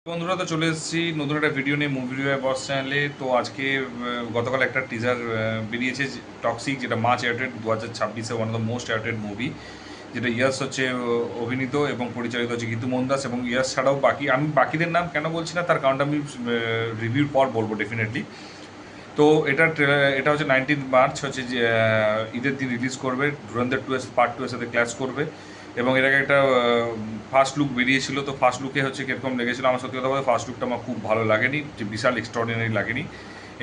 বন্ধুরা তো চলে এসেছি নতুন একটা ভিডিও নিয়ে মুভি রিভিউ বস চ্যানেলে। তো আজকে গতকাল একটা টিজার বেরিয়েছে টক্সিক, যেটা মার্চ এয়ারটেড 2026-এ one of the most awaited movie, যেটা ইয়াস হচ্ছে অভিনীত এবং পরিচালিত হচ্ছে গীতু মোহনদাস। এবং ইয়াস ছাড়াও আমি বাকিদের নাম কেন বলছি না, তার কারণটা আমি রিভিউর পর বলবো ডেফিনেটলি। তো এটা হচ্ছে 19 মার্চ হচ্ছে যে ঈদের দিন রিলিজ করবে। ধুরন্ধর 2 পার্ট 2 এর সাথে ক্লাস করবে। এবং এর আগে একটা ফার্স্ট লুক বেরিয়েছিল, তো ফার্স্ট লুকে হচ্ছে কীরকম লেগেছিল, আমার সত্যি কথা বলতে ফার্স্ট লুকটা আমার খুব ভালো লাগেনি, যে বিশাল এক্সট্রাঅর্ডিনারি লাগেনি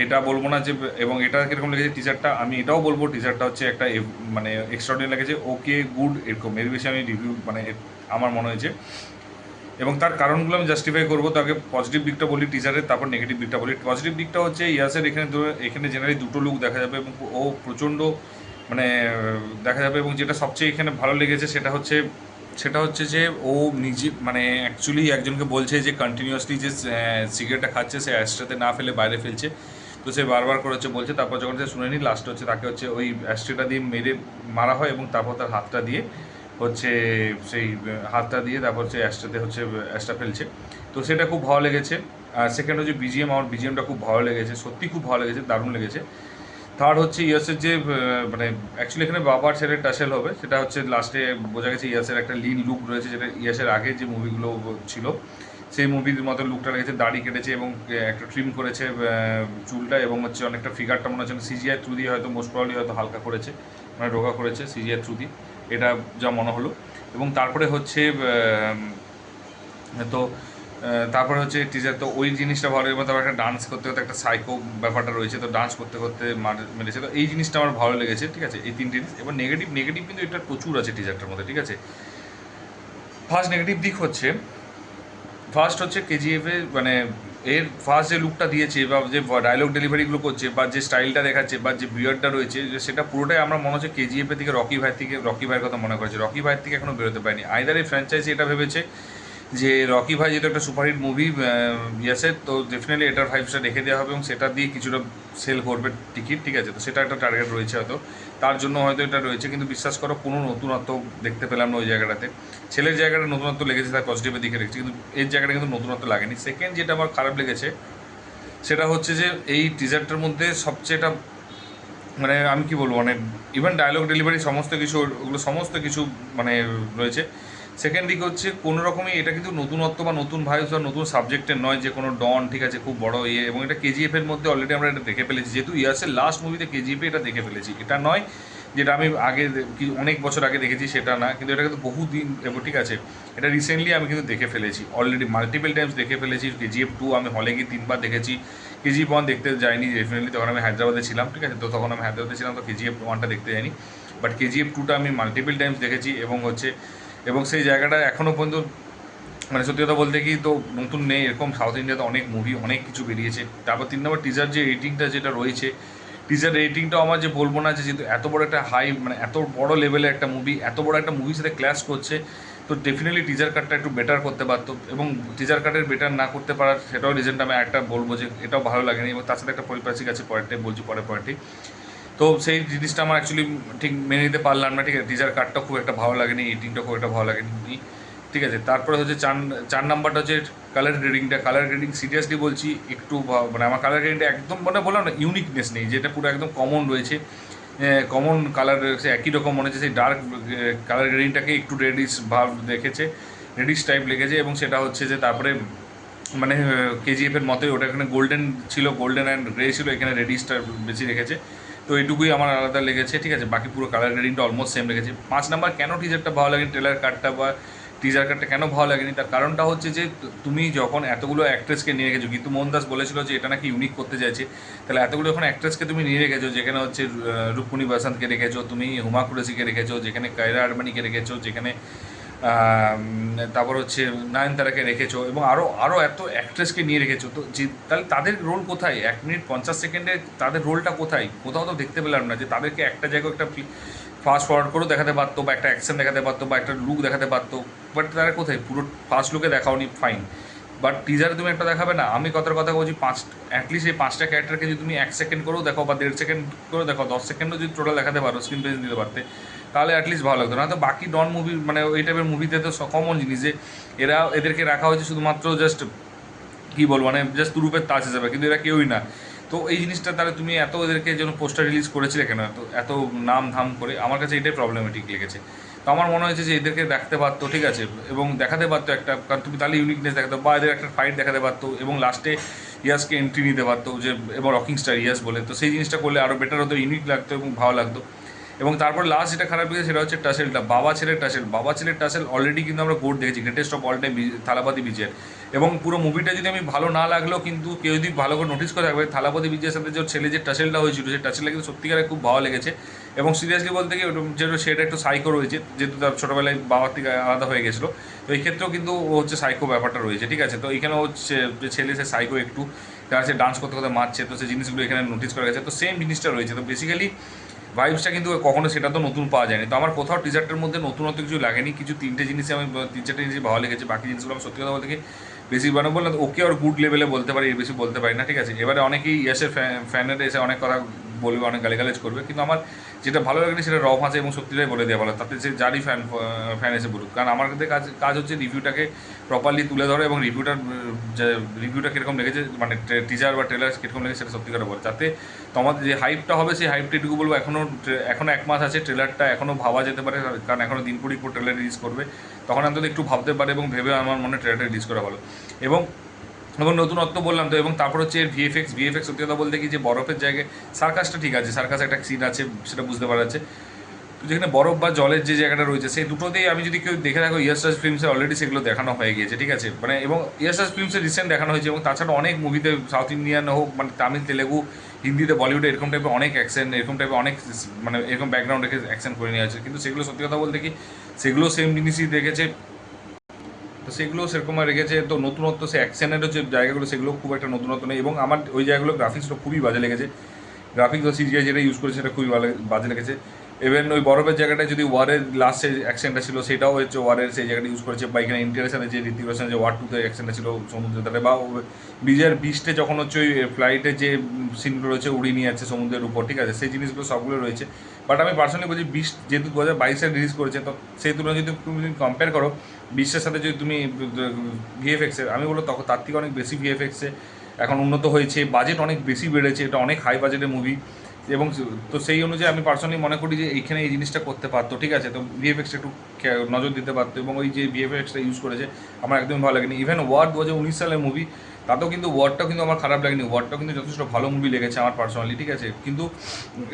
এটা বলবো না যে। এবং এটা কীরকম লেগেছে টিজারটা, আমি এটাও বলবো টিজারটা হচ্ছে একটা মানে এক্সট্রাঅর্ডিনারি লেগেছে, ওকে গুড এরকম, এর বেশি আমি রিভিউ মানে আমার মনে হয়েছে। এবং তার কারণগুলো আমি জাস্টিফাই করবো। তো আগে পজিটিভ দিকটা বলি টিজারের, তারপর নেগেটিভ দিকটা বলি। পজিটিভ দিকটা হচ্ছে ইয়াসের এখানে জেনারেলি দুটো লুক দেখা যাবে এবং ও প্রচণ্ড মানে দেখা যাবে। এবং যেটা সবচেয়ে এখানে ভালো লেগেছে সেটা হচ্ছে যে ও নিজে মানে অ্যাকচুয়ালি একজনকে বলছে যে কন্টিনিউয়াসলি যে সিগারেটটা খাচ্ছে সে অ্যাস্ট্রেতে না ফেলে বাইরে ফেলছে। তো সে বারবার করে হচ্ছে বলছে, তারপর যখন সে শুনেনি লাস্ট হচ্ছে তাকে হচ্ছে ওই অ্যাস্ট্রেটা দিয়ে মারা হয় এবং তারপর তার হাতটা দিয়ে হচ্ছে সেই হাতটা দিয়ে তারপর হচ্ছে অ্যাস্ট্রাতে হচ্ছে অ্যাস্ট্রা ফেলছে। তো সেটা খুব ভালো লেগেছে। আর সেকেন্ড হচ্ছে বিজিএম, আমার বিজিএমটা খুব ভালো লেগেছে, সত্যি খুব ভালো লেগেছে, দারুণ লেগেছে। থার্ড হচ্ছে ইয়াসের যে মানে অ্যাকচুয়ালি এখানে বাবার ছেলের টাসেল হবে, সেটা হচ্ছে লাস্টে বোঝা গেছে ইয়াসের একটা লিন লুক রয়েছে, যেটা ইয়াসের আগে যে মুভিগুলো ছিল সেই মুভির মতো লুকটা লেগেছে। দাড়ি কেটেছে এবং একটা ট্রিম করেছে চুলটা, এবং হচ্ছে অনেকটা ফিগারটা মনে হচ্ছে সিজিআই থ্রু দিয়ে হয়তো মোস্ট প্রবলি হয়তো হালকা করেছে, মানে রোগা করেছে সিজিআই থ্রু দিয়ে, এটা যা মনে হলো। এবং তারপরে হচ্ছে তো তারপরে হচ্ছে টিচার, তো ওই জিনিসটা ভালো এবং তারপর একটা ডান্স করতে করতে একটা সাইকো ব্যাপারটা রয়েছে, তো ডান্স করতে করতে মেরেছে। তো এই জিনিসটা আমার ভালো লেগেছে, ঠিক আছে। এই তিনটে জিনিস। এবার নেগেটিভ কিন্তু এটা প্রচুর আছে টিজারটার মধ্যে, ঠিক আছে। ফার্স্ট নেগেটিভ দিক হচ্ছে, ফার্স্ট হচ্ছে কেজিএফে মানে এর ফার্স্ট যে লুকটা দিয়েছে বা যে ডায়লগ ডেলিভারিগুলো করছে বা যে স্টাইলটা দেখাচ্ছে বা যে বিয়ারটা রয়েছে, সেটা পুরোটাই আমরা মনে হচ্ছে কেজিএফের থেকে রকি ভাইয়ের কথা মনে করেছে। রকি ভাইয়ের থেকে এখনও বেরোতে পারেনি। আইদার এই ফ্র্যাঞ্চাইজি এটা ভেবেছে যে রকি ভাই যেহেতু একটা সুপারহিট মুভি ইয়াসের, তো ডেফিনেটলি এটার 5 স্টার রেখে দেওয়া হবে এবং সেটা দিয়ে কিছুটা সেল করবে টিকিট, ঠিক আছে। তো সেটা একটা টার্গেট রয়েছে হয়তো, তার জন্য হয়তো এটা রয়েছে। কিন্তু বিশ্বাস করো কোনো নতুনত্ব দেখতে পেলাম না ওই জায়গাটাতে। ছেলের জায়গাটা নতুনত্ব লেগেছে, তার পজিটিভের দিকে রেখেছে, কিন্তু এর জায়গাটা কিন্তু নতুনত্ব লাগেনি। সেকেন্ড যেটা আমার খারাপ লেগেছে সেটা হচ্ছে যে এই টিজারটার মধ্যে সবচেয়ে এটা মানে আমি কি বলবো, মানে ইভেন ডায়লগ ডেলিভারি সমস্ত কিছু, ওগুলো সমস্ত কিছু মানে রয়েছে। সেকেন্ড দিক হচ্ছে কোনো রকমই এটা কিন্তু নতুনত্ব বা নতুন ভাইবস বা নতুন সাবজেক্টের নয়, যে কোনো ডন, ঠিক আছে, খুব বড় ইয়ে। এবং এটা কেজিএফের মধ্যে অলরেডি আমরা এটা দেখে ফেলেছি, যেহেতু ইয়াসের লাস্ট মুভিতে কেজিএফে এটা দেখে ফেলেছি। এটা নয় যেটা আমি আগে অনেক বছর আগে দেখেছি, সেটা না, কিন্তু এটা কিন্তু বহুদিন এবং ঠিক আছে, এটা রিসেন্টলি আমি কিন্তু দেখে ফেলেছি অলরেডি, মাল্টিপল টাইমস দেখে ফেলেছি। কেজিএফ 2 আমি হলে গিয়ে 3 বার দেখেছি। কেজিএফ 1 দেখতে যাইনি ডেফিনেটলি, তখন আমি হায়দ্রাবাদে ছিলাম, ঠিক আছে। তো তখন আমি হায়দ্রাবাদে ছিলাম, তো কেজিএফ 1টা দেখতে যাইনি, বাট কেজিএফ 2টা আমি মাল্টিপল টাইমস দেখেছি। এবং হচ্ছে এবং সেই জায়গাটা এখনও পর্যন্ত মানে সত্যি কথা বলতে কি, তো নতুন নেই এরকম, সাউথ ইন্ডিয়াতে অনেক মুভি অনেক কিছু বেরিয়েছে। তারপর 3 নম্বর টিজার যে রেটিংটা যেটা রয়েছে, টিজার রেটিংটাও আমার যে বলবো না যে, যেহেতু এত বড় একটা হাই মানে এত বড় লেভেলে একটা মুভি এত বড় একটা মুভির সাথে ক্ল্যাশ করছে, তো ডেফিনেটলি টিজার কাটটা একটু বেটার করতে পারতো। এবং টিজার কাটের বেটার না করতে পারার সেটাও রিজনটা আমি একটা বলবো যে এটাও ভালো লাগেনি। এবং তার সাথে একটা পরিপার্শ্বিক আছে, পরেরটাই বলছি, পরেরটি। তো সেই জিনিসটা আমার অ্যাকচুয়ালি ঠিক মেনে নিতে পারলাম না, ঠিক আছে। টিজার কাটটা খুব একটা ভালো লাগেনি, এডিটিংটা খুব একটা ভালো লাগেনি, ঠিক আছে। তারপরে হচ্ছে 4 নম্বরটা হচ্ছে কালার গ্রেডিংটা। কালার গ্রেডিং সিরিয়াসলি বলছি একটু মানে আমার কালার গ্রেডিংটা একদম মানে বললাম না ইউনিকনেস নেই, যেটা পুরো একদম কমন রয়েছে, কমন কালার রয়েছে, একই রকম মনে হচ্ছে। সেই ডার্ক কালার গ্রেডিংটাকে একটু রেডিশ ভাব দেখেছে, রেডিশ টাইপ লেগেছে। এবং সেটা হচ্ছে যে তারপরে মানে কেজিএফের মতোই ওটা এখানে গোল্ডেন ছিল, গোল্ডেন অ্যান্ড গ্রে ছিল, এখানে রেডিশটা বেশি রেখেছে। তো এইটুকুই আমার আলাদা লেগেছে, ঠিক আছে। বাকি পুরো কালার গ্রেডিংটা অলমোস্ট সেম লেগেছে। 5 নম্বর কেন টিজারটা ভালো লাগেনি, ট্রেলার কাটটা বা টিজার কাটটা কেন ভালো লাগেনি, তার কারণটা হচ্ছে যে তুমি যখন এতগুলো অ্যাক্ট্রেসকে নিয়ে রেখেছো, গীতু মোহনদাস বলেছিল যে এটা নাকি ইউনিক করতে চাইছে, তাহলে এতগুলো যখন অ্যাক্ট্রেসকে তুমি নিয়ে রেখেছো, যেখানে হচ্ছে রুক্মিণী বাসন্তকে রেখেছো, তুমি হুমা কুরেশিকে রেখেছো, যেখানে কায়রা আডবাণীকে রেখেছো, যেখানে তারপর হচ্ছে নয়নতারাকে রেখেছো, এবং আরও আরও এত অ্যাক্ট্রেসকে নিয়ে রেখেছো, তো যে তাহলে তাদের রোল কোথায়? 1 মিনিট 50 সেকেন্ডে তাদের রোলটা কোথায়? কোথাও তো দেখতে পেলাম না যে তাদেরকে একটা জায়গায় একটা ফাস্ট ফরওয়ার্ড করেও দেখাতে পারতো, বা একটা অ্যাকশন দেখাতে পারতো, বা একটা লুক দেখাতে পারতো, বাট তারা কোথায়? পুরো ফার্স্ট লুকে দেখাওনি, ফাইন, বাট টিজারে তুমি একটা দেখাবে না। আমি কথার কথা বলছি, অ্যাটলিস্ট এই 5টা ক্যারেক্টারকে যদি তুমি 1 সেকেন্ড করেও দেখো বা 1.5 সেকেন্ড করেও দেখো, 10 সেকেন্ডও যদি টোটাল দেখাতে পারো, স্ক্রিন প্রেজেন্স দিতে পারতে, তাহলে অ্যাটলিস্ট ভালো লাগতো। না তো বাকি মুভি মানে ওই টাইপের মুভিতে তো কমন জিনিস যে এদেরকে রাখা হয়েছে শুধুমাত্র জাস্ট কী বলবো মানে জাস্ট তুরুপের তাজ হিসাবে, কিন্তু এরা কেউই না। তো এই জিনিসটা তাহলে তুমি এত এদেরকে যেন পোস্টার রিলিজ করেছিলে কেন এত এত নাম ধাম করে, আমার কাছে এটাই প্রবলেমেটিক লেগেছে। তো আমার মনে হয়েছে যে এদেরকে দেখাতে পারতো, ঠিক আছে, এবং দেখাতে পারতো একটা, কারণ তুমি তাহলে ইউনিকনেস দেখাতে বা এদের একটা ফাইট দেখাতে পারতো এবং লাস্টে ইয়াসকে এন্ট্রি নিতে পারতো যে, এবং রকিং স্টার ইয়াস বলে, তো সেই জিনিসটা করলে আরও বেটার হতো, ইউনিক লাগতো এবং ভালো লাগতো। এবং তারপর লাস্ট যেটা খারাপ লেগেছে সেটা হচ্ছে টাসেলটা, বাবা ছেলের টাসেল অলরেডি কিন্তু আমরা কোর্ট দেখেছি, greatest of all time Thalapathy বিজয়ের। এবং পুরো মুভিটা যদি আমি ভালো না লাগলেও, কিন্তু কেউ যদি ভালো করে নোটিস করে থাকবে, থালাপতি বিজয়ের সাথে যে ছেলে যে টাসেলটা হয়েছিল, সেই টাসেলটা কিন্তু সত্যিকারে খুব ভালো লেগেছে। এবং সিরিয়াসলি বলতে গিয়ে যেহেতু সেটা একটু সাইকো রয়েছে, যেহেতু তার ছোটোবেলায় বাবার থেকে আলাদা হয়ে গেছিলো, তো এই ক্ষেত্রেও কিন্তু ও হচ্ছে সাইকো ব্যাপারটা রয়েছে, ঠিক আছে। তো এখানে হচ্ছে যে ছেলে সে সাইকো একটু, তার সে ডান্স করতে করতে মারছে, তো সেই জিনিসগুলো এখানে নোটিস করা গেছে, তো সেম জিনিসটা রয়েছে। তো বেসিক্যালি ভাইবসটা কিন্তু কখনো সেটা তো নতুন পাওয়া যায়নি। তো আমার কোথাও টিজারটার মধ্যে নতুনত্ব কিছু লাগেনি, কিছু তিনটে জিনিসই আমি 3-4টে জিনিস ভালো লেগেছে, বাকি জিনিসগুলো আমি সত্যি কথা বলতে কি বেশি মানে বললাম ওকে আর গুড লেভেলে বলতে পারি, এর বেশি বলতে পারি না, ঠিক আছে। এবারে অনেকেই ইয়াসের ফ্যানেরা এসে অনেক কথা বলবে, অনেক গালিগালাজ করবে, কিন্তু আমার যেটা ভালো লাগেনি সেটা র ভাঁজে এবং সত্যিটাই বলে দেওয়া ভালো, তাতে সে যারই ফ্যান এসে বলুক। কারণ আমার কাছে কাজ হচ্ছে রিভিউটাকে প্রপারলি তুলে ধরে এবং যে রিভিউটা কীরকম লেগেছে, মানে টিজার বা ট্রেলার কীরকম লেগেছে সেটা সত্যি করে বলে, যাতে তোমাদের যে হাইপটা হবে সেই হাইপটা এটুকু বলবো, এখনও 1 মাস আছে, ট্রেলারটা এখনও ভাবা যেতে পারে, কারণ এখনও দিন 20 পর ট্রেলার রিলিজ করবে, তখন অন্তত একটু ভাবতে পারে এবং ভেবে আমার মনে ট্রেলারটা রিলিজ করা ভালো। এবং এবং নতুনত্ব বললাম তো, এবং তারপর হচ্ছে এর ভিএফএক্স সত্যি কথা বলতে কি যে বরফের জায়গায় সার্কাসটা ঠিক আছে, সার্কাস একটা সিন আছে সেটা বুঝতে পারা যাচ্ছে, তো যেখানে বরফ বা জলের যে জায়গাটা রয়েছে সেই দুটোতেই আমি যদি কেউ দেখে থাকো, ইয়াসরাজ ফিল্মসে অলরেডি সেগুলো দেখানো হয়ে গিয়েছে, ঠিক আছে, মানে এবং ইয়াসরাজ ফিল্মসে রিসেন্ট দেখানো হয়েছে, এবং তাছাড়া অনেক মুভিতে সাউথ ইন্ডিয়ান হোক, মানে তামিল, তেলেগু, হিন্দিতে, বলিউডে এরকম টাইপের অনেক অ্যাকশন, এরকম টাইপের অনেক মানে এরকম ব্যাকগ্রাউন্ড রেখে অ্যাকশন করে নিয়ে আছে, কিন্তু সেগুলো সত্যি কথা বলতে কি সেগুলো সেম জিনিসই দেখেছে, তো সেগুলো সেরকম রেখেছে। তো নতুনত্ব সে অ্যাকশনের যে জায়গাগুলো সেগুলো খুব একটা নতুনত্ব নেই, এবং আমার ওই জায়গাগুলো গ্রাফিক্সটা খুবই বাজে লেগেছে, গ্রাফিক্স ও সিজিআই যেটা ইউজ করেছে সেটা খুবই বাজে লেগেছে। ইভেন ওই বরফের জায়গাটায় যদি ওয়ারের লাস্টে অ্যাকশনটা ছিল সেটাও হচ্ছে ওয়ারের সেই জায়গাটা ইউজ করেছে, বা এখানে ইন্টারেশনে যে ঋতিক রোশনের যে ওয়ার 2-তে অ্যাকশনটা ছিল সমুদ্রের ধারে, বা বিজয়ের বিস্টে যখন হচ্ছে ওই ফ্লাইটে যে সিনগুলো রয়েছে উড়িয়ে নিয়ে যাচ্ছে সমুদ্রের উপর, ঠিক আছে, সেই জিনিসগুলো সবগুলো রয়েছে। বাট আমি পার্সোনালি বলছি বিস্ট যেহেতু 2022-এ রিলিজ করেছে, তো সেই তুলনায় যদি তুমি কম্পেয়ার করো বিশ্বের সাথে, যদি তুমি ভিএফএক্সের, আমি বলবো তখন তার থেকে অনেক বেশি ভিএফএক্সে এখন উন্নত হয়েছে, বাজেট অনেক বেশি বেড়েছে, এটা অনেক হাই বাজেটের মুভি, এবং তো সেই অনুযায়ী আমি পার্সোনালি মনে করি যে এইখানে এই জিনিসটা করতে পারতো, ঠিক আছে। তো ভিএফএক্সটা একটু নজর দিতে পারতো, এবং ওই যে ভিএফএক্সটা ইউজ করেছে আমার একদমই ভালো লাগেনি। ইভেন ওয়ার 2019 সালের মুভি, তাতেও কিন্তু ওয়ারটাও কিন্তু আমার খারাপ লাগেনি, ওয়ারটাও কিন্তু যথেষ্ট ভালো মুভি লেগেছে আমার পার্সোনালি, ঠিক আছে। কিন্তু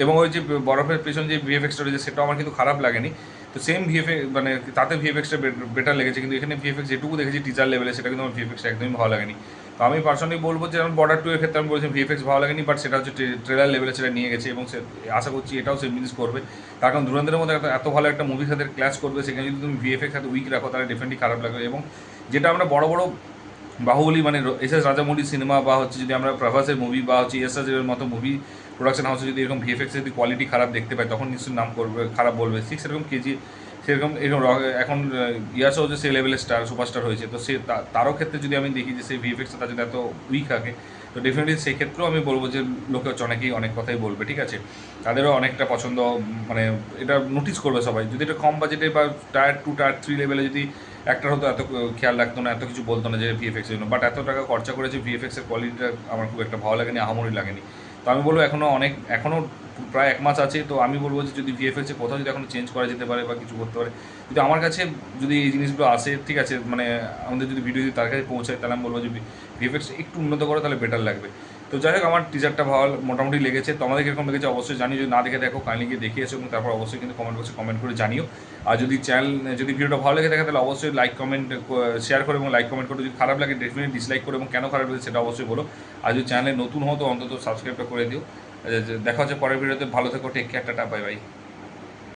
এবং ওই যে বরফের পেছনে যে ভিএফএক্সটা রয়েছে সেটাও আমার কিন্তু খারাপ লাগেনি। তো সেম ভিএফএক্স মানে তাতে ভিএফএক্সটা বেটার লেগেছে, কিন্তু এখানে ভিএফএক্স যেটুকু দেখেছি টিচার লেভেলে সেটা কিন্তু আমার ভিএফএক্সটা একদমই ভালো লাগেনি। তো আমি পার্সোনালি বলবো যে যেমন বর্ডার 2 এর ক্ষেত্রে আমি বলছি ভিএফএক্স ভালো লাগেনি, বাট সেটা হচ্ছে ট্রেলার লেভেলে সেটা নিয়ে গেছে, এবং সে আশা করছি এটাও সেম জিনিস করবে। তার কারণ ধুরন্ধরের মধ্যে এত ভালো একটা মুভির সাথে ক্লাস করবে, সেখানে যদি তুমি ভিএফএক্স সাথে উইক রাখো তাহলে ডেফিনেটলি খারাপ লাগবে। এবং যেটা আমরা বড় বড় বাহুবলী মানে এস রাজামৌলি সিনেমা, বা হচ্ছে যদি আমরা প্রভাসের মুভি, বা হচ্ছে এর মতো মুভি প্রোডাকশন হাউসে যদি এরকম ভিএফএক্স যদি কোয়ালিটি খারাপ দেখতে পাই, তখন নিশ্চয়ই নাম করবে, খারাপ বলবে। ঠিক সেরকম কেজি সেরকম এরকম এখন ইয়াসও যে সেই লেভেলের সুপারস্টার হয়েছে, তো সে তারও ক্ষেত্রে যদি আমি দেখি যে সেই ভিএফএক্সটা তার যদি এত উইক থাকে, তো ডেফিনেটলি সেই ক্ষেত্রেও আমি বলবো যে লোকে হচ্ছে অনেকেই অনেক কথাই বলবে, ঠিক আছে, তাদেরও অনেকটা পছন্দ, মানে এটা নোটিস করবে সবাই। যদি এটা কম বাজেটে বা টায়ার 2 টায়ার 3 লেভেলে যদি একটা হতো, এত খেয়াল রাখতো না, এত কিছু বলতো না যে ভিএফএক্সের জন্য, বাট এত টাকা খরচা করেছে, ভিএফএক্সের কোয়ালিটিটা আমার খুব একটা ভালো লাগেনি, আহামরি লাগেনি। তো আমি বলবো এখনও প্রায় 1 মাস আছে, তো আমি বলবো যে যদি ভিএফএক্সে কোথাও যদি এখনও চেঞ্জ করা যেতে পারে বা কিছু করতে পারে, যদি আমার কাছে যদি এই জিনিসগুলো আসে, ঠিক আছে, মানে আমাদের যদি ভিডিও যদি তার কাছে পৌঁছায়, তাহলে আমি বলবো যে ভিএফএক্স একটু উন্নত করে তাহলে বেটার লাগবে। তো যাই হোক, আমার টিজারটা ভালো মোটামুটি লেগেছে, তো আমাদের কীরকম লেগেছে অবশ্যই জানিও, যদি না দেখে দেখো কাইন্ডলি গিয়ে দেখে এসো, এবং তারপর অবশ্যই কিন্তু কমেন্ট বক্সে কমেন্ট করে জানিও। আর যদি যদি ভিডিওটা ভালো লেগে থাকে তাহলে অবশ্যই লাইক কমেন্ট শেয়ার করো, এবং লাইক কমেন্ট করো, যদি খারাপ লাগে ডেফিনেটলি ডিসলাইক করো, এবং কেন খারাপ লাগে সেটা অবশ্যই বলো। আর যদি চ্যানেলে নতুন হও তো অন্তত সাবস্ক্রাইবটা করে দিও। দেখা হচ্ছে পরের ভিডিওতে, ভালো থেকো, take care, tata, bye by.